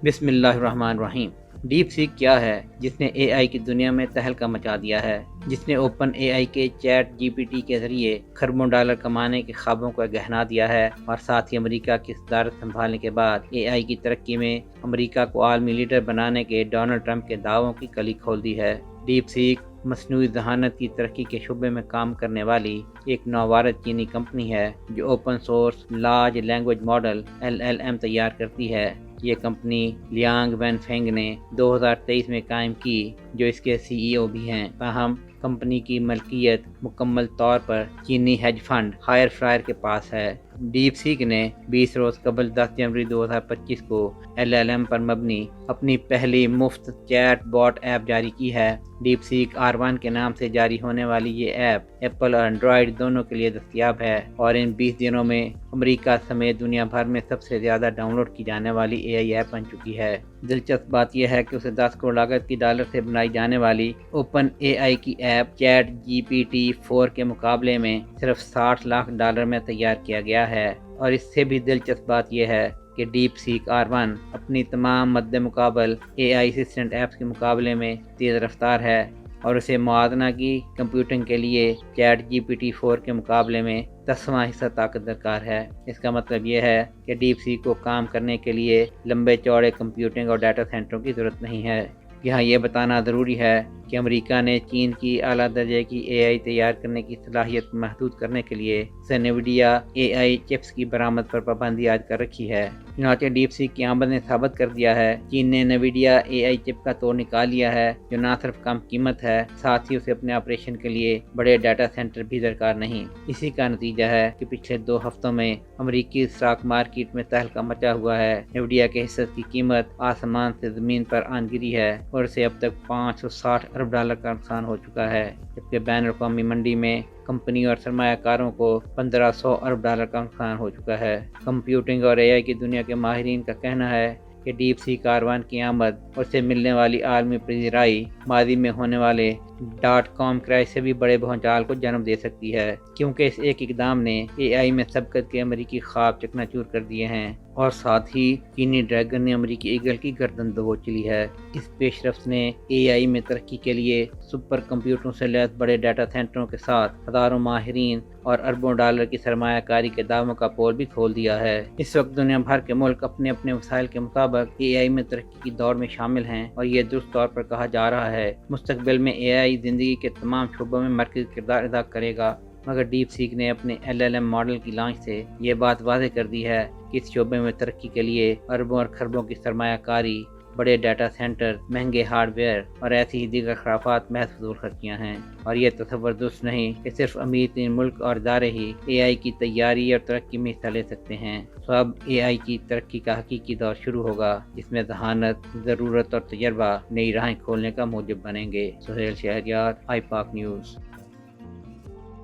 بسم اللہ الرحمن الرحیم۔ ڈیپ سیک کیا ہے جس نے اے آئی کی دنیا میں تہلکہ مچا دیا ہے، جس نے اوپن اے آئی کے چیٹ جی پی ٹی کے ذریعے کھربوں ڈالر کمانے کے خوابوں کو گہنا دیا ہے، اور ساتھ ہی امریکہ کی صدارت سنبھالنے کے بعد اے آئی کی ترقی میں امریکہ کو عالمی لیڈر بنانے کے ڈونلڈ ٹرمپ کے دعووں کی کلی کھول دی ہے۔ ڈیپ سیک مصنوعی ذہانت کی ترقی کے شعبے میں کام کرنے والی ایک نوآور چینی کمپنی ہے جو open source large language model LLM تیار کرتی ہے۔ یہ کمپنی لیانگ وین فینگ نے 2023 میں قائم کی، جو اس کے CEO بھی ہیں۔ تاہم کمپنی کی ملکیت مکمل طور پر چینی ہیج فنڈ ہائر فرائر کے پاس ہے۔ ڈیپ سیک نے 20 روز قبل 10 جنوری 2025 کو LLM پر مبنی اپنی پہلی مفت چیٹ باٹ ایپ جاری کی ہے۔ ڈیپ سیک R1 کے نام سے جاری ہونے والی یہ ایپ ایپل اور اینڈرائیڈ دونوں کے لیے دستیاب ہے، اور ان 20 دنوں میں امریکہ سمیت دنیا بھر میں سب سے زیادہ ڈاؤن لوڈ کی جانے والی اے آئی ایپ بن چکی ہے۔ دلچسپ بات یہ ہے کہ اسے 10 کروڑ لاگت کی ڈالر سے بنائی جانے والی اوپن اے آئی کی ایپ چیٹ GPT-4 کے مقابلے میں صرف $60 لاکھ میں تیار کیا گیا ہے، اور اس سے بھی دلچسپ بات یہ ہے کہ ڈیپ سیک R1 اپنی تمام مد مقابل اے آئی اسسٹنٹ ایپس کے مقابلے میں تیز رفتار ہے، اور اسے موازنہ کی کمپیوٹنگ کے لیے چیٹ GPT-4 کے مقابلے میں 10واں حصہ طاقت درکار ہے۔ اس کا مطلب یہ ہے کہ ڈیپ سیک کو کام کرنے کے لیے لمبے چوڑے کمپیوٹنگ اور ڈیٹا سینٹروں کی ضرورت نہیں ہے۔ یہاں یہ بتانا ضروری ہے کہ امریکہ نے چین کی اعلیٰ درجے کی اے آئی تیار کرنے کی صلاحیت کو محدود کرنے کے لیے نیویڈیا اے آئی چپس کی برآمد پر پابندی عائد کر رکھی ہے۔ چنانچہ ڈیپ سیک کی آمد نے ثابت کر دیا ہے چین نے نیویڈیا اے آئی چپ کا توڑ نکال لیا ہے، جو نہ صرف کم قیمت ہے، ساتھ ہی اسے اپنے آپریشن کے لیے بڑے ڈیٹا سینٹر بھی درکار نہیں۔ اسی کا نتیجہ ہے کہ پچھلے 2 ہفتوں میں امریکی اسٹاک مارکیٹ میں تہلکہ مچا ہوا ہے۔ نیویڈیا کے حصے کی قیمت آسمان سے زمین پر آن گری ہے، اور اسے اب تک $560 ارب کا نقصان ہو چکا ہے، جبکہ بین الاقوامی منڈی میں کمپنی اور سرمایہ کاروں کو $1500 ارب کا نقصان ہو چکا ہے۔ کمپیوٹنگ اور اے آئی کی دنیا کے ماہرین کا کہنا ہے کہ ڈیپ سیک R1 کی آمد اور اسے ملنے والی عالمی پذیرائی ماضی میں ہونے والے .com کرائس سے بھی بڑے بھونچال کو جنم دے سکتی ہے، کیونکہ اس ایک اقدام نے اے آئی میں سبقت کے امریکی خواب چکنا چور کر دیے ہیں، اور ساتھ ہی چینی ڈریگن نے امریکی ایگل کی گردن دبوچ لی ہے۔ اس پیش رفت نے اے آئی میں ترقی کے لیے سپر کمپیوٹروں سے لیس بڑے ڈیٹا سینٹروں کے ساتھ ہزاروں ماہرین اور اربوں ڈالر کی سرمایہ کاری کے دعووں کا پول بھی کھول دیا ہے۔ اس وقت دنیا بھر کے ملک اپنے اپنے وسائل کے مطابق اے آئی میں ترقی کی دور میں شامل ہیں، اور یہ درست طور پر کہا جا رہا ہے مستقبل میں اے آئی زندگی کے تمام شعبوں میں مرکزی کردار ادا کرے گا۔ مگر ڈیپ سیک نے اپنے LLM ماڈل کی لانچ سے یہ بات واضح کر دی ہے کہ اس شعبے میں ترقی کے لیے اربوں اور خربوں کی سرمایہ کاری، بڑے ڈیٹا سینٹر، مہنگے ہارڈ ویئر اور ایسی ہی دیگر خرافات محض فضول خرچیاں ہیں، اور یہ تصور درست نہیں کہ صرف امیر ترین ملک اور ادارے ہی اے آئی کی تیاری اور ترقی میں حصہ لے سکتے ہیں۔ تو اب اے آئی کی ترقی کا حقیقی دور شروع ہوگا، جس میں ذہانت، ضرورت اور تجربہ نئی راہیں کھولنے کا موجب بنیں گے۔ سہیل شہریار، آئی پاک نیوز۔